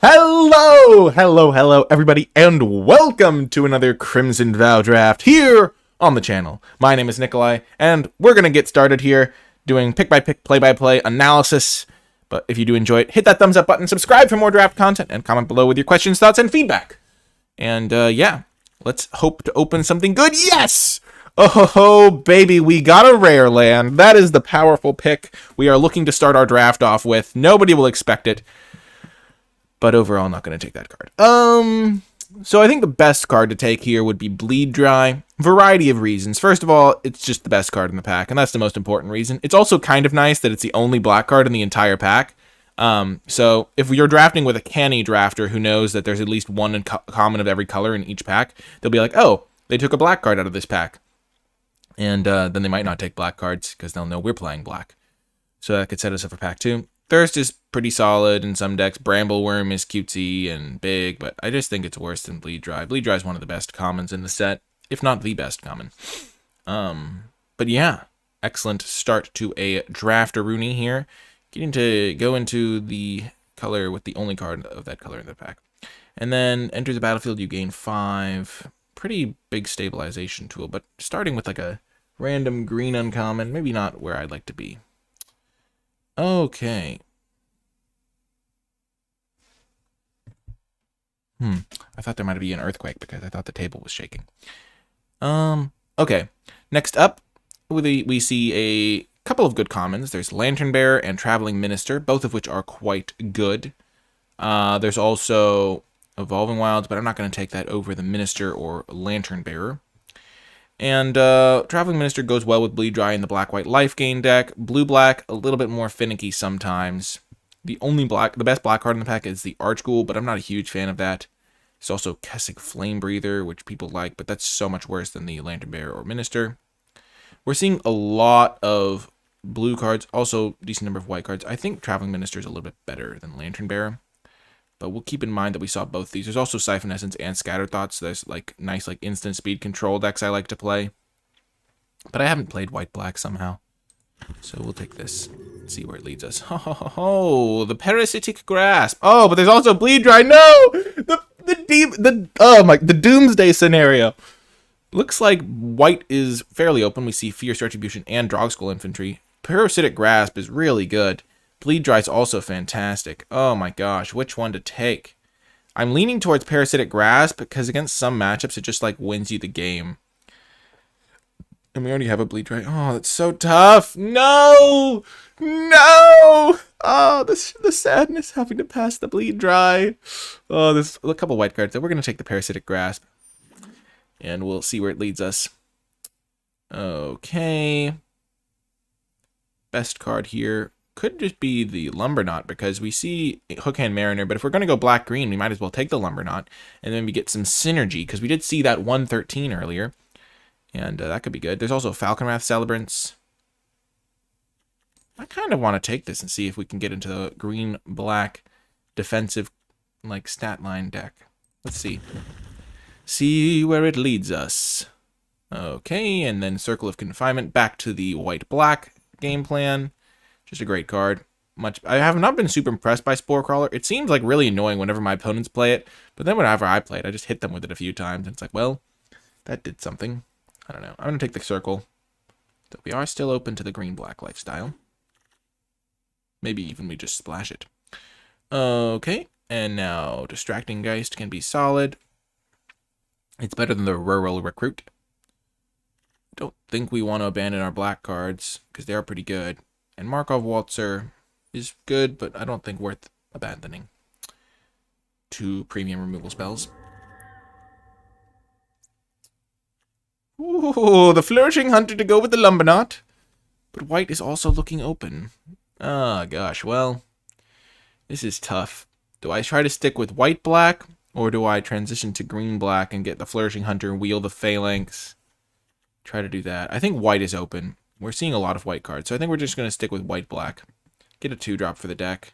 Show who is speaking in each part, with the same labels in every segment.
Speaker 1: Hello, everybody, and welcome to another Crimson Vow draft here on the channel. My name is Nikolai, and we're going to get started here doing pick-by-pick, play-by-play analysis. But if you do enjoy it, hit that thumbs up button, subscribe for more draft content, and comment below with your questions, thoughts, and feedback. And yeah, let's hope to open something good. Yes! Oh, baby, we got a rare land. That is the powerful pick we are looking to start our draft off with. Nobody will expect it. But overall, I'm not going to take that card. So I think the best card to take here would be Bleed Dry. Variety of reasons. First of all, it's just the best card in the pack, and that's the most important reason. It's also kind of nice that it's the only black card in the entire pack. So if you're drafting with a canny drafter who knows that there's at least one in common of every color in each pack, they'll be like, oh, they took a black card out of this pack. And then they might not take black cards because they'll know we're playing black. So that could set us up for pack 2. Thirst is pretty solid in some decks. Brambleworm is cutesy and big, but I just think it's worse than Bleed Dry. Bleed Dry is one of the best commons in the set, if not the best common. But yeah, excellent start to a drafter-rooney here. Getting to go into the color with the only card of that color in the pack. And then enter the battlefield, you gain 5. Pretty big stabilization tool, but starting with like a random green uncommon, maybe not where I'd like to be. Okay. I thought there might be an earthquake because I thought the table was shaking. Okay. Next up, we see a couple of good commons. There's Lantern Bearer and Traveling Minister, both of which are quite good. There's also Evolving Wilds, but I'm not going to take that over the Minister or Lantern Bearer. And Traveling Minister goes well with Bleed Dry in the black-white life gain deck. Blue-black, a little bit more finicky sometimes. The best black card in the pack is the Archghoul, but I'm not a huge fan of that. There's also Kessig Flame Breather, which people like, but that's so much worse than the Lantern Bearer or Minister. We're seeing a lot of blue cards, also decent number of white cards. I think Traveling Minister is a little bit better than Lantern Bearer. But we'll keep in mind that we saw both these. There's also Siphon Essence and Scattered Thoughts. So there's like nice like instant speed control decks I like to play. But I haven't played white-black somehow. So we'll take this. See where it leads us. Oh, the Parasitic Grasp. Oh, but there's also Bleed Dry. No! The Doomsday scenario. Looks like white is fairly open. We see Fierce Retribution and Drogskull Infantry. Parasitic Grasp is really good. Bleed Dry is also fantastic. Oh my gosh, which one to take? I'm leaning towards Parasitic Grasp because against some matchups it just like wins you the game. And we already have a Bleed Dry. Oh, that's so tough. No! No! Oh, the sadness having to pass the Bleed Dry. Oh, there's a couple white cards. We're going to take the Parasitic Grasp. And we'll see where it leads us. Okay. Best card here could just be the Lumberknot because we see Hookhand Mariner, but if we're going to go black-green, we might as well take the Lumberknot, and then we get some synergy, because we did see that 113 earlier, and that could be good. There's also Falconwrath Celebrants. I kind of want to take this and see if we can get into the green-black defensive like stat line deck. Let's see. See where it leads us. Okay, and then Circle of Confinement, back to the white-black game plan. Just a great card. I have not been super impressed by Spore Crawler. It seems like really annoying whenever my opponents play it, but then whenever I play it, I just hit them with it a few times, and it's like, well, that did something. I don't know. I'm going to take the Circle. So we are still open to the green-black lifestyle. Maybe even we just splash it. Okay, and now Distracting Geist can be solid. It's better than the Rural Recruit. Don't think we want to abandon our black cards, because they are pretty good. And Markov Waltzer is good, but I don't think worth abandoning. 2 premium removal spells. Ooh, the Flourishing Hunter to go with the Lumberknot. But white is also looking open. Oh, gosh, well, this is tough. Do I try to stick with white-black, or do I transition to green-black and get the Flourishing Hunter and wheel the Phalanx? Try to do that. I think white is open. We're seeing a lot of white cards, so I think we're just going to stick with white-black. Get a 2-drop for the deck.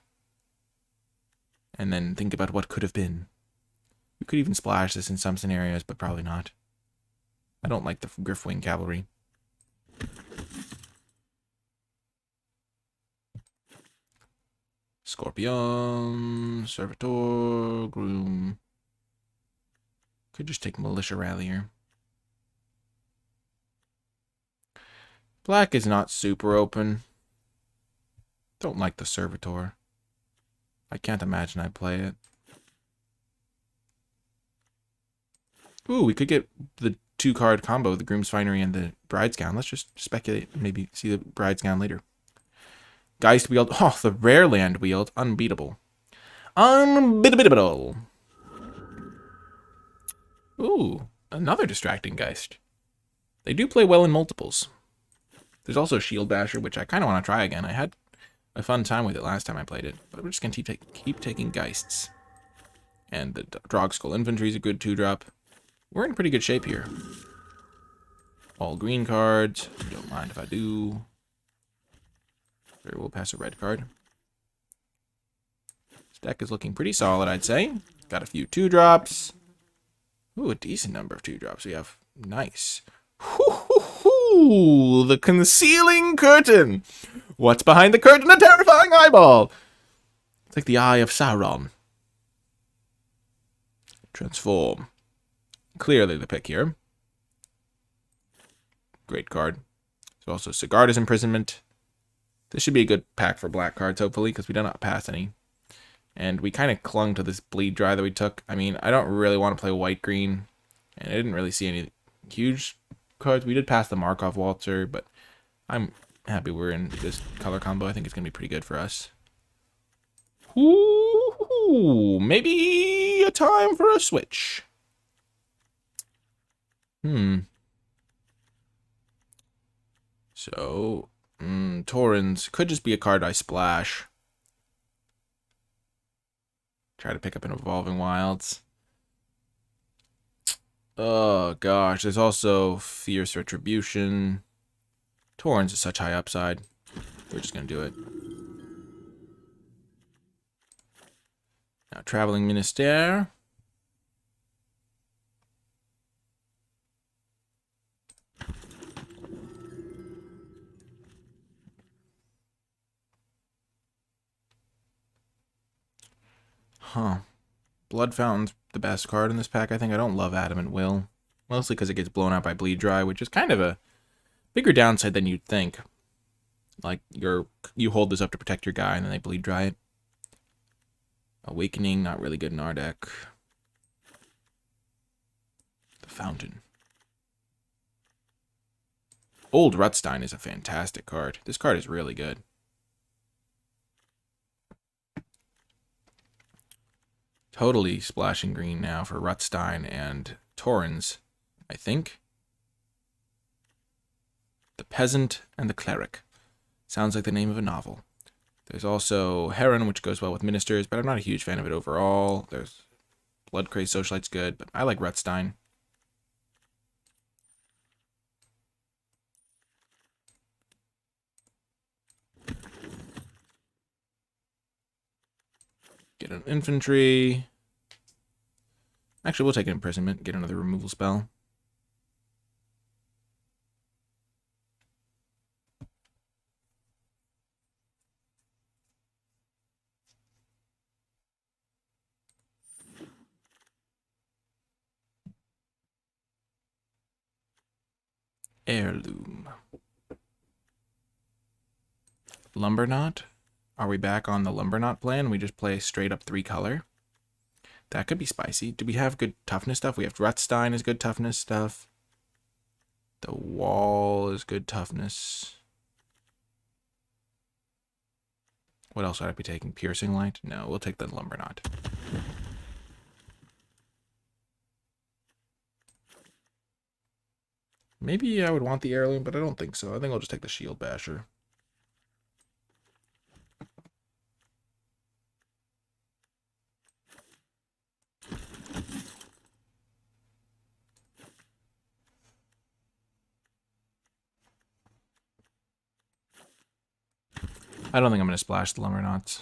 Speaker 1: And then think about what could have been. We could even splash this in some scenarios, but probably not. I don't like the Griffwing Cavalry. Scorpion, Servitor, Groom. Could just take Militia Rallier. Black is not super open. Don't like the Servitor. I can't imagine I'd play it. Ooh, we could get the 2-card combo, the Groom's Finery and the Bride's Gown. Let's just speculate, maybe see the Bride's Gown later. Geist Wield. Oh, the rare land wield. Unbeatable. Unbeatable. Ooh, another distracting Geist. They do play well in multiples. There's also Shield Basher, which I kind of want to try again. I had a fun time with it last time I played it, but we're just going to keep taking Geists. And the Drogskull Infantry is a good 2-drop. We're in pretty good shape here. All green cards. Don't mind if I do. Sure, we'll pass a red card. This deck is looking pretty solid, I'd say. Got a few 2-drops. Ooh, a decent number of 2-drops we have. Nice. Hoo, the Concealing Curtain. What's behind the curtain? A terrifying eyeball. It's like the Eye of Sauron. Transform. Clearly the pick here. Great card. There's also Sigarda's Imprisonment. This should be a good pack for black cards, hopefully, because we did not pass any. And we kind of clung to this Bleed Dry that we took. I mean, I don't really want to play white-green, and I didn't really see any huge cards. We did pass the Markov Waltzer, but I'm happy we're in this color combo. I think it's going to be pretty good for us. Ooh, maybe a time for a switch. So, Torrens could just be a card I splash. Try to pick up an Evolving Wilds. Oh, gosh. There's also Fierce Retribution. Torrens is such high upside. We're just going to do it. Now, Traveling Minister. Huh. Blood Fountain's the best card in this pack, I think. I don't love Adamant Will. Mostly because it gets blown out by Bleed Dry, which is kind of a bigger downside than you'd think. Like, you hold this up to protect your guy, and then they Bleed Dry it. Awakening, not really good in our deck. The Fountain. Old Rutstein is a fantastic card. This card is really good. Totally splashing green now for Rutstein and Torrens, I think. The Peasant and the Cleric. Sounds like the name of a novel. There's also Heron, which goes well with Ministers, but I'm not a huge fan of it overall. There's Bloodcrazed Socialite's good, but I like Rutstein. Get an Infantry. Actually, we'll take an Imprisonment. Get another removal spell. Heirloom. Lumberknot. Are we back on the Lumberknot plan? We just play straight up 3-color. That could be spicy. Do we have good toughness stuff? We have Rutstein is good toughness stuff. The Wall is good toughness. What else would I be taking? Piercing Light? No, we'll take the Lumberknot. Maybe I would want the Heirloom, but I don't think so. I think I'll just take the Shield Basher. I don't think I'm going to splash the Lumberknots.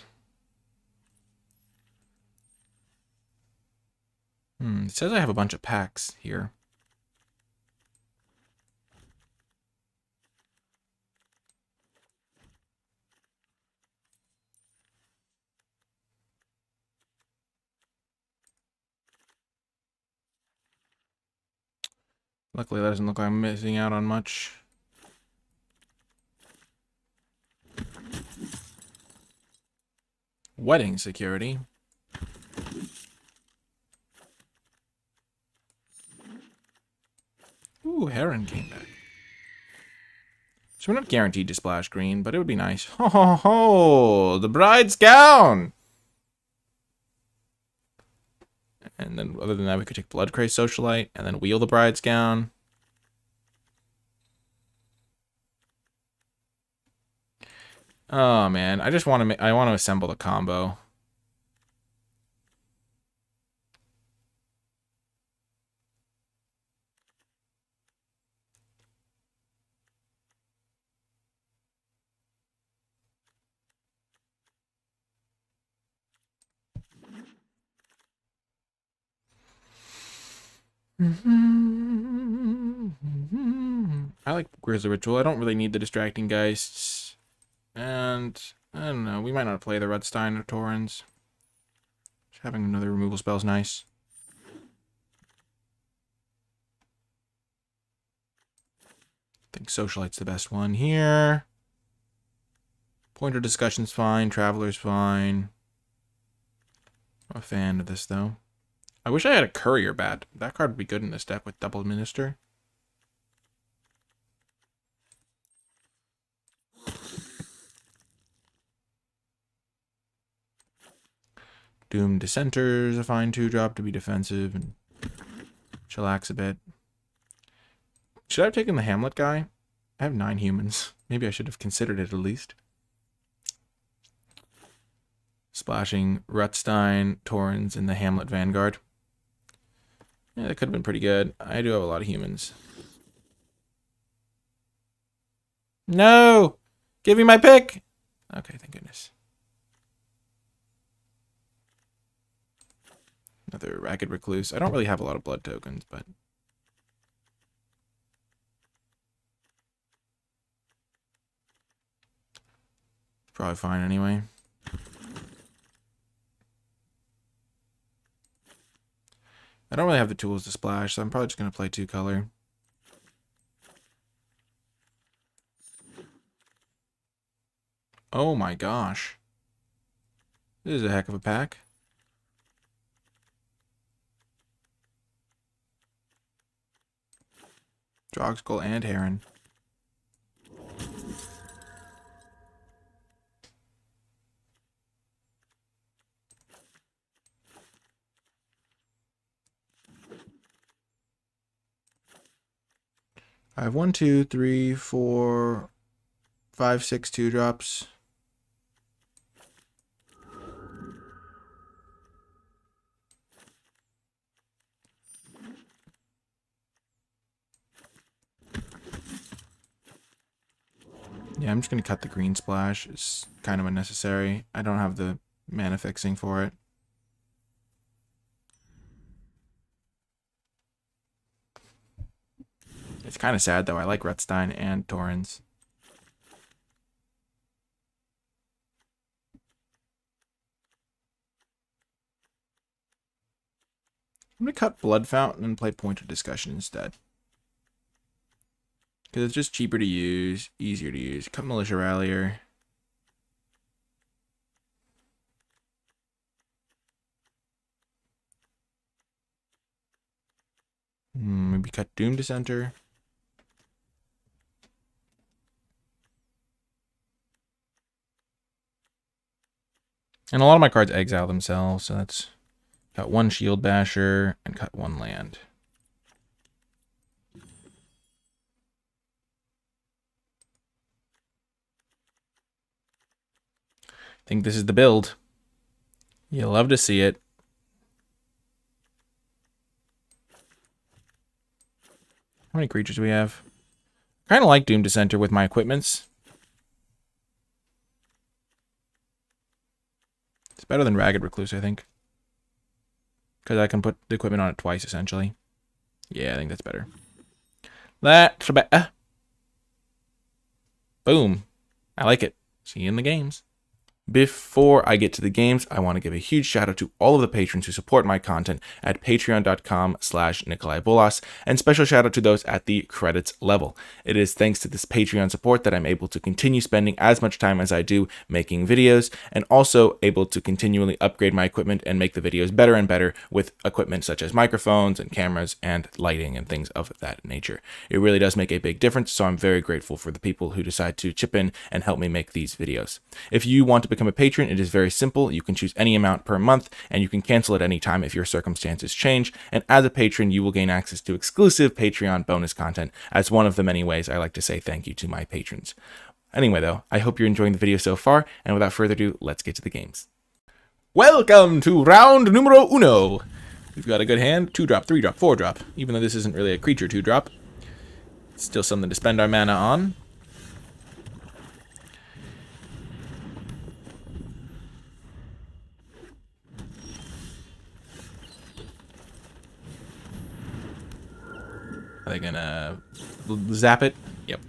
Speaker 1: It says I have a bunch of packs here. Luckily, that doesn't look like I'm missing out on much. Wedding security. Ooh, Heron came back. So we're not guaranteed to splash green, but it would be nice. Ho ho ho! The bride's gown! And then other than that, we could take Blood Craze Socialite and then wheel the bride's gown. Oh man, I just want to I want to assemble the combo. I like Grizzly Ritual. I don't really need the Distracting Geists. And, I don't know, we might not play the Redstein or Torrens. Just having another removal spell is nice. I think Socialite's the best one here. Pointer Discussion's fine. Traveler's fine. I'm a fan of this, though. I wish I had a Courier Bat. That card would be good in this deck with double Minister. Doom Dissenter's a fine 2-drop to be defensive and chillax a bit. Should I have taken the Hamlet guy? I have 9 humans. Maybe I should have considered it at least. Splashing Rutstein, Torrens, and the Hamlet Vanguard. Yeah, that could have been pretty good. I do have a lot of humans. No! Give me my pick! Okay, thank goodness. Another Ragged Recluse. I don't really have a lot of blood tokens, but... probably fine anyway. I don't really have the tools to splash, so I'm probably just going to play 2-color. Oh my gosh. This is a heck of a pack. Drogskull and Heron. I have 1, 2, 3, 4, 5, 6 2-drops. Yeah, I'm just going to cut the green splash. It's kind of unnecessary. I don't have the mana fixing for it. It's kind of sad, though. I like Rutstein and Torrens. I'm going to cut Blood Fountain and play Pointer Discussion instead. Because it's just cheaper to use, easier to use. Cut Militia Rallier. Maybe cut Doom Dissenter. And a lot of my cards exile themselves, so that's... cut 1 Shield Basher and cut 1 land. I think this is the build. You'll love to see it. How many creatures do we have? Kind of like Doom Dissenter with my equipments. It's better than Ragged Recluse, I think. Because I can put the equipment on it twice, essentially. Yeah, I think that's better. That's better. Boom. I like it. See you in the games. Before I get to the games, I want to give a huge shout out to all of the patrons who support my content at patreon.com/NicolaiBolas, and special shout out to those at the credits level. It is thanks to this Patreon support that I'm able to continue spending as much time as I do making videos, and also able to continually upgrade my equipment and make the videos better and better with equipment such as microphones and cameras and lighting and things of that nature. It really does make a big difference, so I'm very grateful for the people who decide to chip in and help me make these videos. If you want to become a patron, it is very simple. You can choose any amount per month, and you can cancel at any time if your circumstances change. And as a patron, you will gain access to exclusive Patreon bonus content as one of the many ways I like to say thank you to my patrons. Anyway, though, I hope you're enjoying the video so far, and without further ado, let's get to the games. Welcome to round numero uno. We've got a good hand. 2-drop, 3-drop, 4-drop. Even though this isn't really a creature 2-drop, it's still something to spend our mana on. Are they gonna zap it? Yep.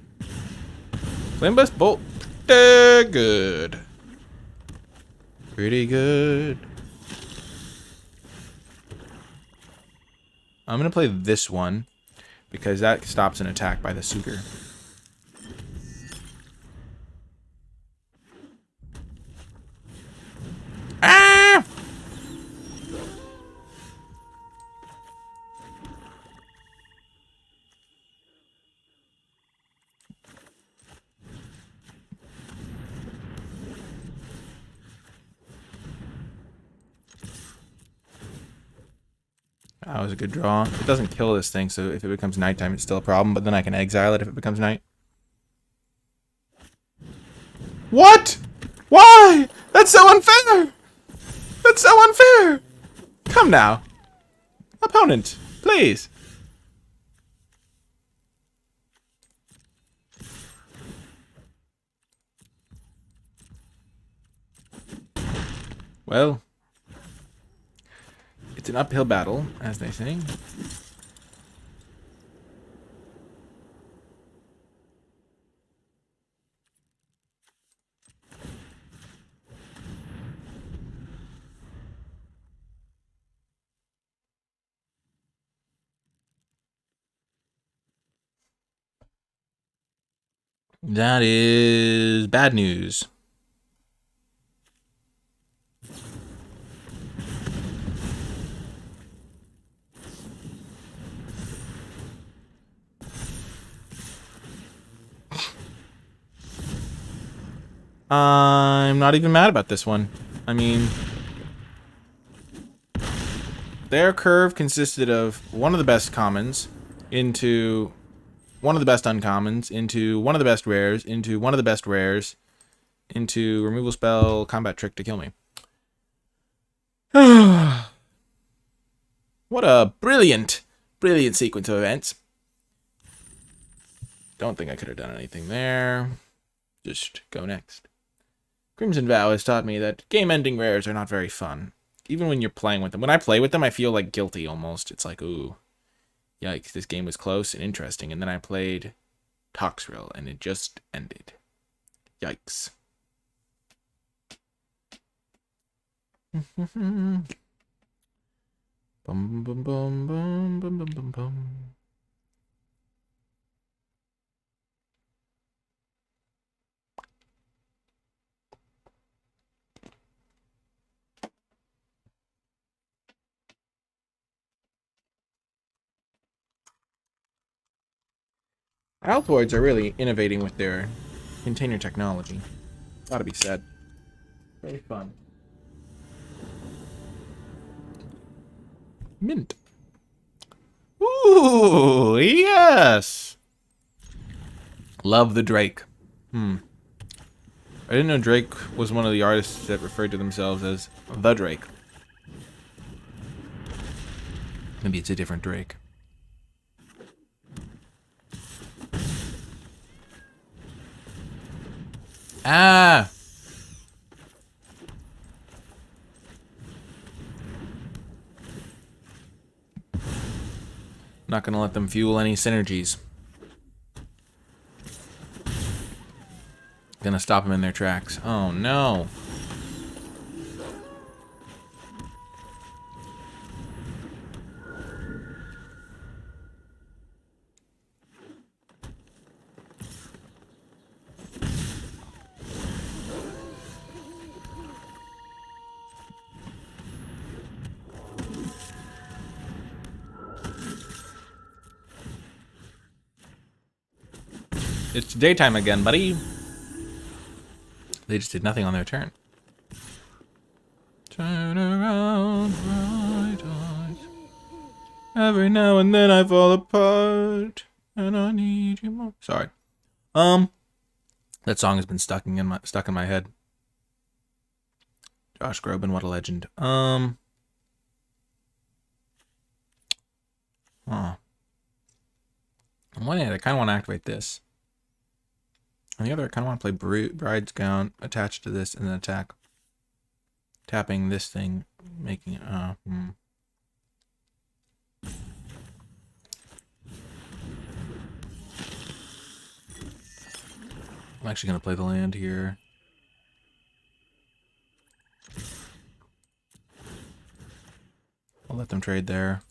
Speaker 1: Limbus Bolt. Good. Pretty good. I'm gonna play this one because that stops an attack by the suitor. Ah! That was a good draw. It doesn't kill this thing, so if it becomes nighttime, it's still a problem, but then I can exile it if it becomes night. What? Why? That's so unfair! That's so unfair! Come now. Opponent, please. Well, it's an uphill battle, as they say. That is bad news. I'm not even mad about this one. I mean, their curve consisted of one of the best commons into one of the best uncommons into one of the best rares into one of the best rares into removal spell combat trick to kill me. What a brilliant sequence of events. Don't think I could have done anything there. Just go next. Crimson Vow has taught me that game-ending rares are not very fun, even when you're playing with them. When I play with them, I feel like guilty almost. It's like, ooh, yikes, this game was close and interesting. And then I played Toxrill, and it just ended. Yikes. Bum, bum, bum, bum, bum, bum, bum, bum. Altoids are really innovating with their container technology. Gotta be said. Very fun. Mint. Ooh, yes! Love the Drake. I didn't know Drake was one of the artists that referred to themselves as the Drake. Maybe it's a different Drake. Ah! Not gonna let them fuel any synergies. Gonna stop them in their tracks. Oh no. It's daytime again, buddy. They just did nothing on their turn. Turn around, bright eyes. Every now and then I fall apart, and I need you more. Sorry. That song has been stuck in my head. Josh Groban, what a legend. Huh. On one hand, I kind of want to activate this. On the other, I kind of want to play Bride's Gown attached to this and then attack. Tapping this thing, making it, I'm actually going to play the land here. I'll let them trade there.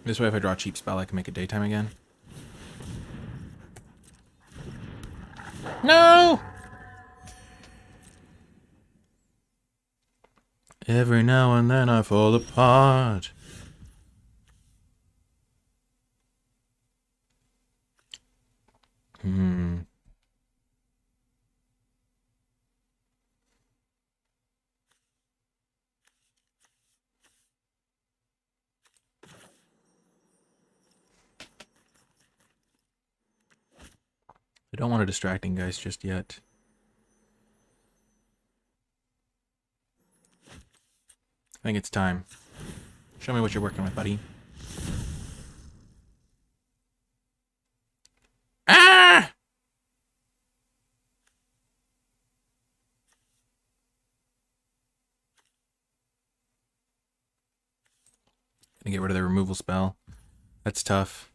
Speaker 1: This way, if I draw a cheap spell, I can make it daytime again. No! Every now and then I fall apart. I don't want a distracting guys just yet. I think it's time. Show me what you're working with, buddy. Ah! Gonna get rid of the removal spell. That's tough.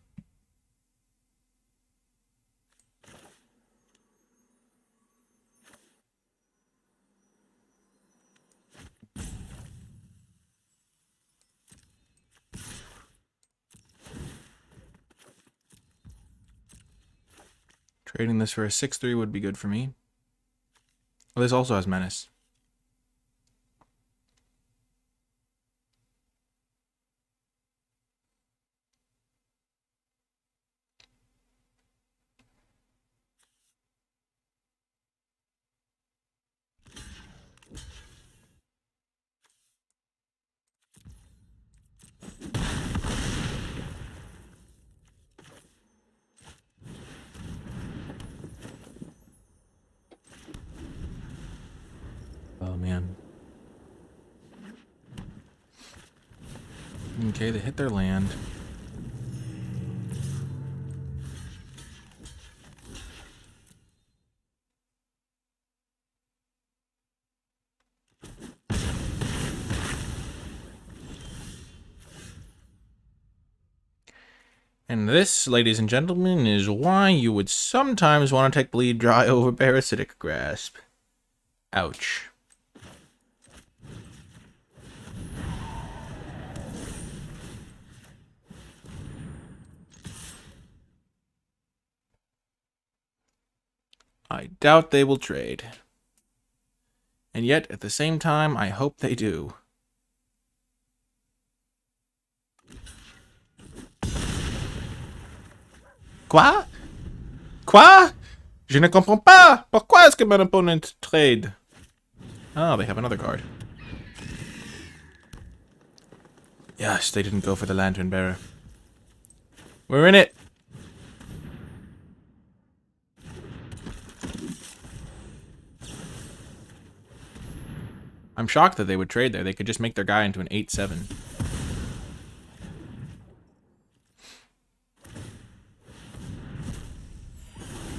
Speaker 1: Trading this for a 6/3 would be good for me. Well, this also has menace. Oh, man. Okay, they hit their land. And this, ladies and gentlemen, is why you would sometimes want to take Bleed Dry over Parasitic Grasp. Ouch. I doubt they will trade. And yet, at the same time, I hope they do. Quoi? Quoi? Je ne comprends pas! Pourquoi est-ce que mon opponent trade? Oh, they have another card. Yes, they didn't go for the Lantern Bearer. We're in it! I'm shocked that they would trade there. They could just make their guy into an 8/7.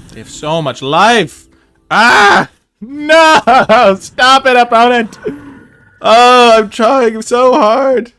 Speaker 1: They have so much life! Ah! No! Stop it, opponent! Oh, I'm trying so hard!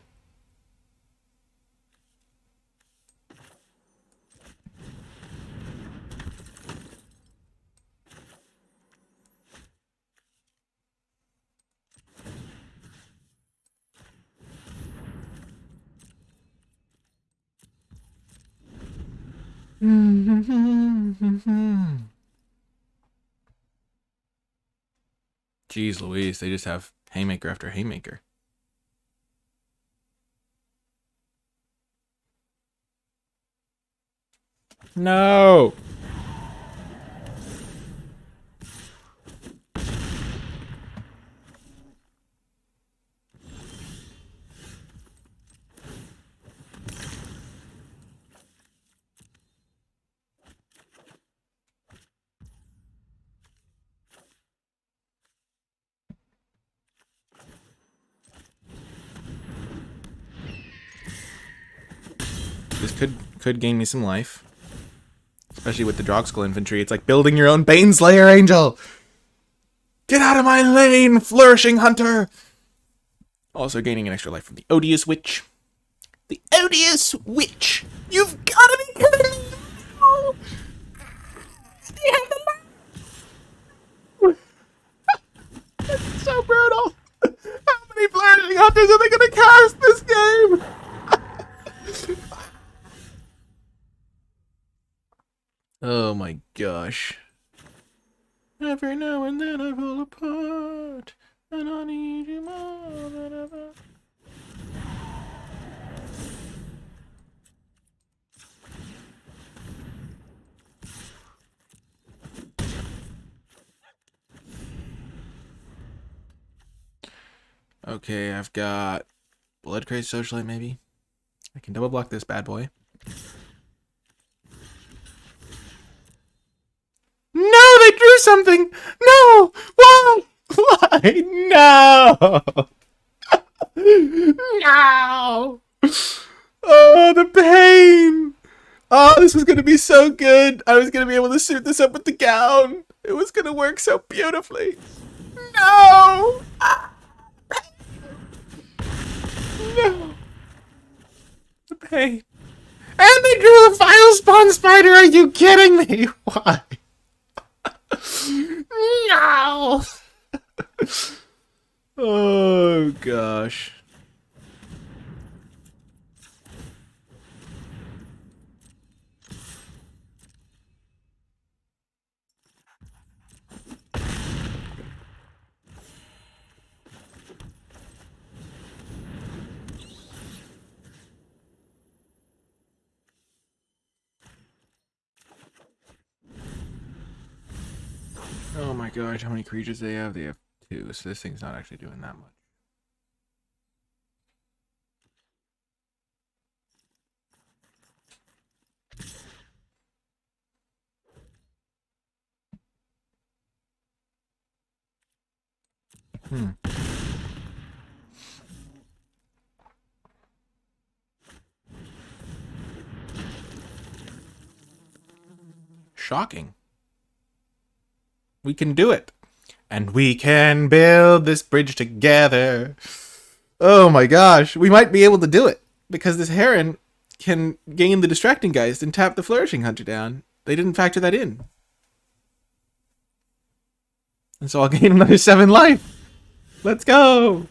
Speaker 1: Jeez Louise, they just have haymaker after haymaker. No! This could gain me some life. Especially with the Drogskull infantry. It's like building your own Baneslayer Angel! Get out of my lane, Flourishing Hunter! Also gaining an extra life from the Odious Witch. The Odious Witch! You've gotta be kidding me! No! They have the life! That's so brutal! How many Flourishing Hunters are they gonna cast this game? Oh my gosh. Every now and then I fall apart, and I need you more than ever. Okay, I've got Blood Crazed Socialite maybe. I can double block this bad boy. No, they drew something! No! Why? Why? No! No! Oh, the pain! Oh, this was gonna be so good. I was gonna be able to suit this up with the gown. It was gonna work so beautifully. No! No! The pain. And they drew a Vile Spawn Spider! Are you kidding me? Why? No! Oh gosh. Oh my gosh, how many creatures they have? They have 2, so this thing's not actually doing that much. Shocking. We can do it. And we can build this bridge together. Oh my gosh. We might be able to do it. Because this Heron can gain the Distracting Geist and tap the Flourishing Hunter down. They didn't factor that in. And so I'll gain another 7 life. Let's go.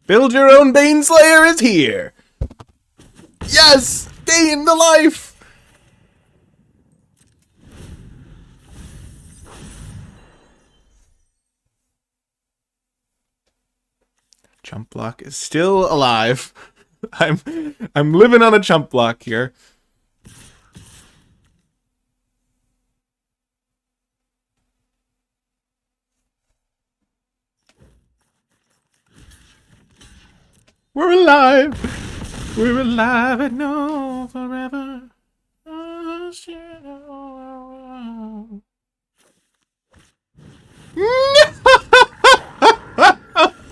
Speaker 1: Build your own Baneslayer is here. Yes! Gain the life! Chump block is still alive. I'm living on a chump block here. We're alive! We're alive and no forever.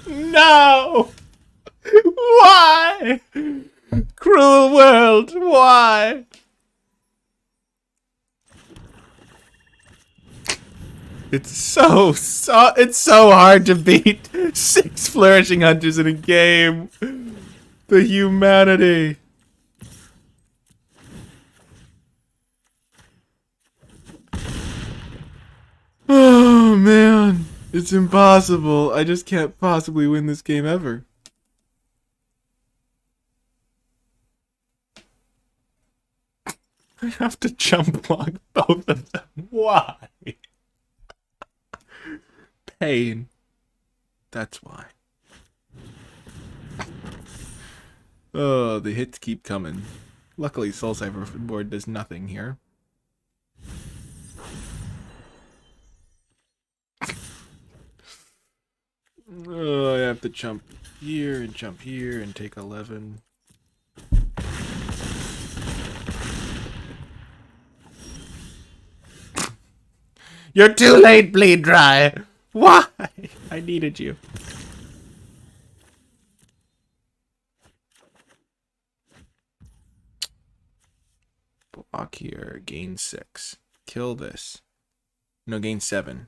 Speaker 1: No! Why? Cruel world, why? It's so hard to beat 6 Flourishing Hunters in a game. The humanity. Oh man, it's impossible. I just can't possibly win this game ever. I have to jump block both of them. Why? Pain. That's why. Oh, the hits keep coming. Luckily, Soul Cypher board does nothing here. Oh, I have to jump here and take 11. You're too late, Bleed Dry. Why? I needed you. Block here. Gain 6. Kill this. No, gain 7.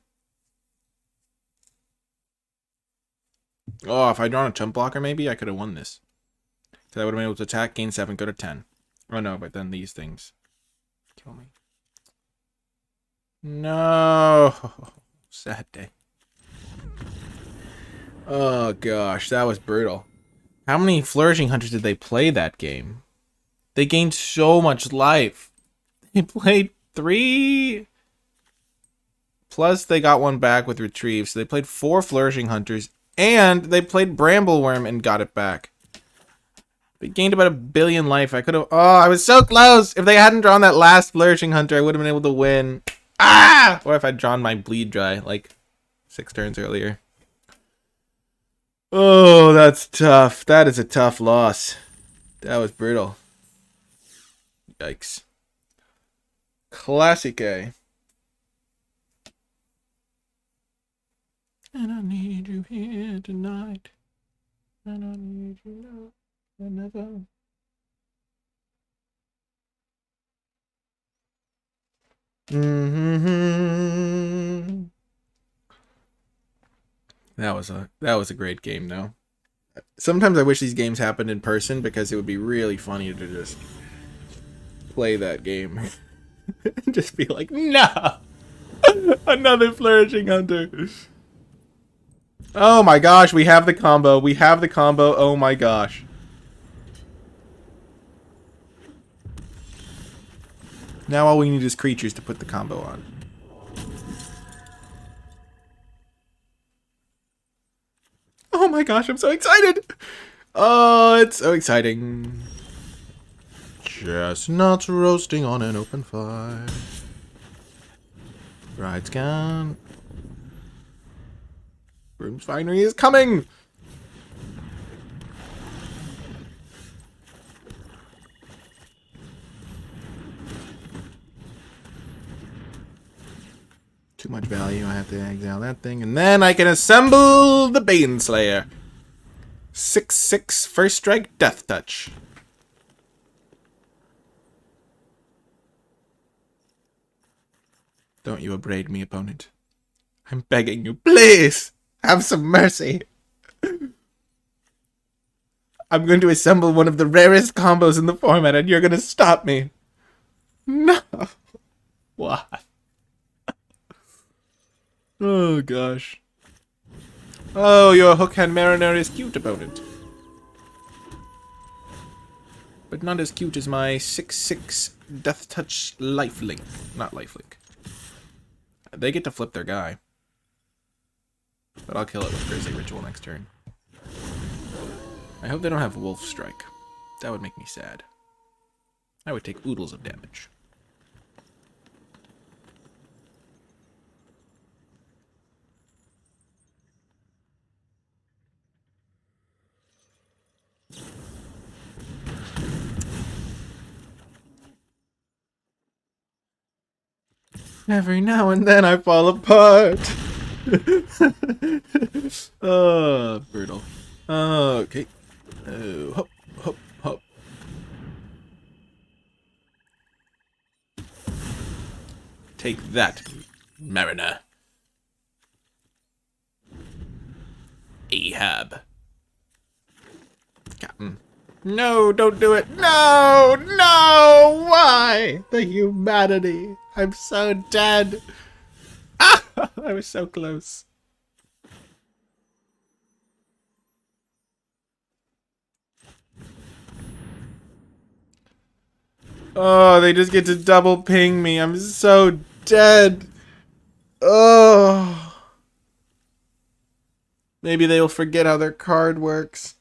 Speaker 1: Oh, if I'd drawn a chump blocker, maybe I could have won this. Because I would have been able to attack, gain 7, go to 10. Oh no, but then these things kill me. No. Sad day. Oh gosh, that was brutal. How many Flourishing Hunters did they play that game? They gained so much life. They played 3. Plus they got 1 back with Retrieve. So they played 4 Flourishing Hunters. And they played Brambleworm and got it back. They gained about 1 billion life. I could have... Oh, I was so close! If they hadn't drawn that last Flourishing Hunter, I would have been able to win. Ah! Or if I'd drawn my Bleed Dry, like 6 turns earlier. Oh, that's tough. That is a tough loss. That was brutal. Yikes. Classic A. And I need you here tonight. And I need you now. Whenever. Mm-hmm. That was a great game though. Sometimes I wish these games happened in person because it would be really funny to just play that game. And just be like, no! Another Flourishing Hunter. Oh my gosh, we have the combo. We have the combo. Oh my gosh. Now all we need is creatures to put the combo on. Oh my gosh, I'm so excited! Oh, it's so exciting. Chestnuts roasting on an open fire. Ride scan. Broom's Finery is coming! Too much value. I have to exile that thing. And then I can assemble the Baneslayer. 6/6 first strike death touch. Don't you abrade me, opponent. I'm begging you, please! Have some mercy! I'm going to assemble one of the rarest combos in the format and you're going to stop me. No! Why? Oh, gosh. Oh, your Hookhand Mariner is cute, opponent. But not as cute as my 6/6 Death Touch Lifelink. Not Lifelink. They get to flip their guy. But I'll kill it with Crazy Ritual next turn. I hope they don't have Wolf Strike. That would make me sad. I would take oodles of damage. Every now and then I fall apart. Oh, brutal. Okay. Oh, hop, hop, hop. Take that, Mariner. Ahab. Captain. No, don't do it. No, no, why? The humanity. I'm so dead. Ah, I was so close. Oh, they just get to double ping me. I'm so dead. Oh. Maybe they'll forget how their card works.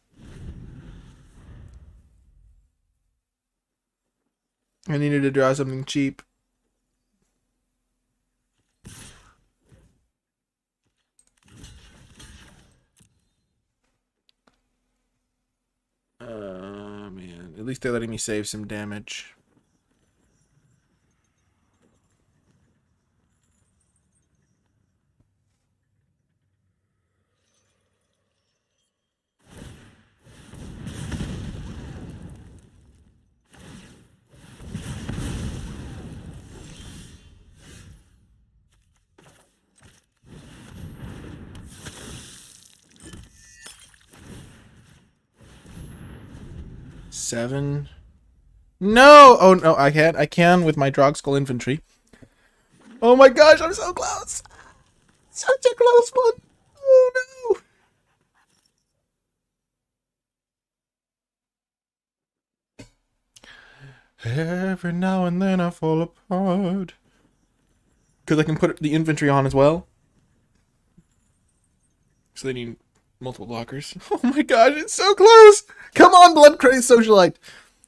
Speaker 1: I needed to draw something cheap. Man. At least they're letting me save some damage. Seven. No! Oh, no, I can. I can with my Drogskull infantry. Oh my gosh, I'm so close! Such a close one! Oh no! Every now and then I fall apart. Because I can put the infantry on as well. So they need multiple blockers. Oh my gosh, it's so close! Come on, blood crazed socialite!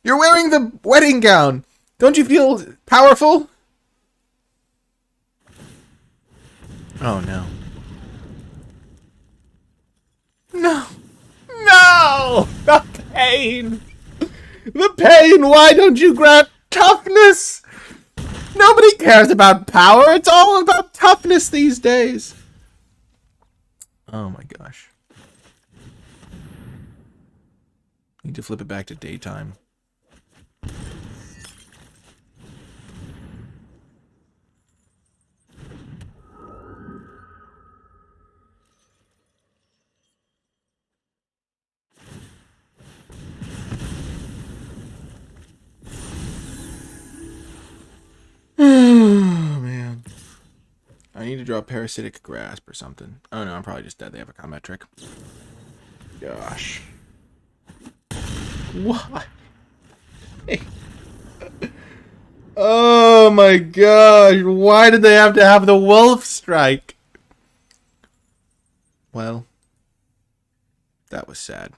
Speaker 1: You're wearing the wedding gown! Don't you feel powerful? Oh no. No! No! The pain! The pain! Why don't you grant toughness? Nobody cares about power. It's all about toughness these days. Oh my gosh. Need to flip it back to daytime. Oh man. I need to draw Parasitic Grasp or something. Oh no, I'm probably just dead. They have a combat trick. Gosh. Why? Oh my gosh. Why did they have to have the Wolf Strike? Well, that was sad.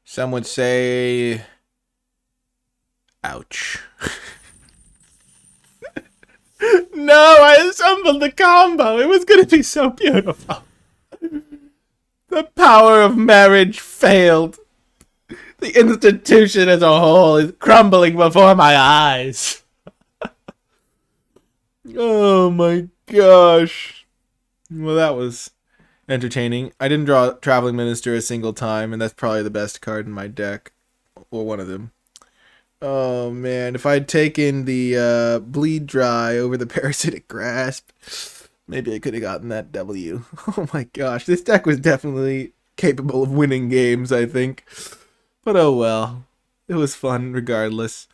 Speaker 1: Some would say, ouch. No, I assembled the combo. It was going to be so beautiful. The power of marriage failed. The institution as a whole is crumbling before my eyes. Oh my gosh. Well, that was entertaining. I didn't draw Traveling Minister a single time, and that's probably the best card in my deck. Or one of them. Oh man, if I'd taken the Bleed Dry over the Parasitic Grasp, maybe I could have gotten that W. Oh my gosh, this deck was definitely capable of winning games, I think. But oh well, it was fun regardless.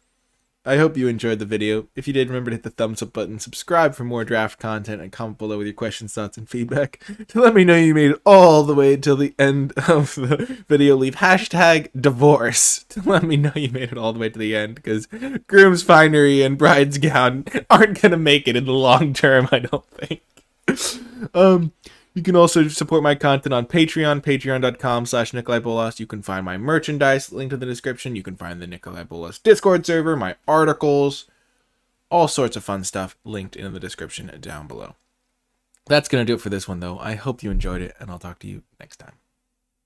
Speaker 1: I hope you enjoyed the video. If you did, remember to hit the thumbs up button, subscribe for more draft content, and comment below with your questions, thoughts, and feedback. To let me know you made it all the way till the end of the video, leave hashtag divorce to let me know you made it all the way to the end, because Groom's Finery and Bride's Gown aren't going to make it in the long term, I don't think. You can also support my content on Patreon, patreon.com/NicolaiBolas. You can find my merchandise linked in the description. You can find the NicolaiBolas Discord server, my articles, all sorts of fun stuff linked in the description down below. That's going to do it for this one, though. I hope you enjoyed it, and I'll talk to you next time.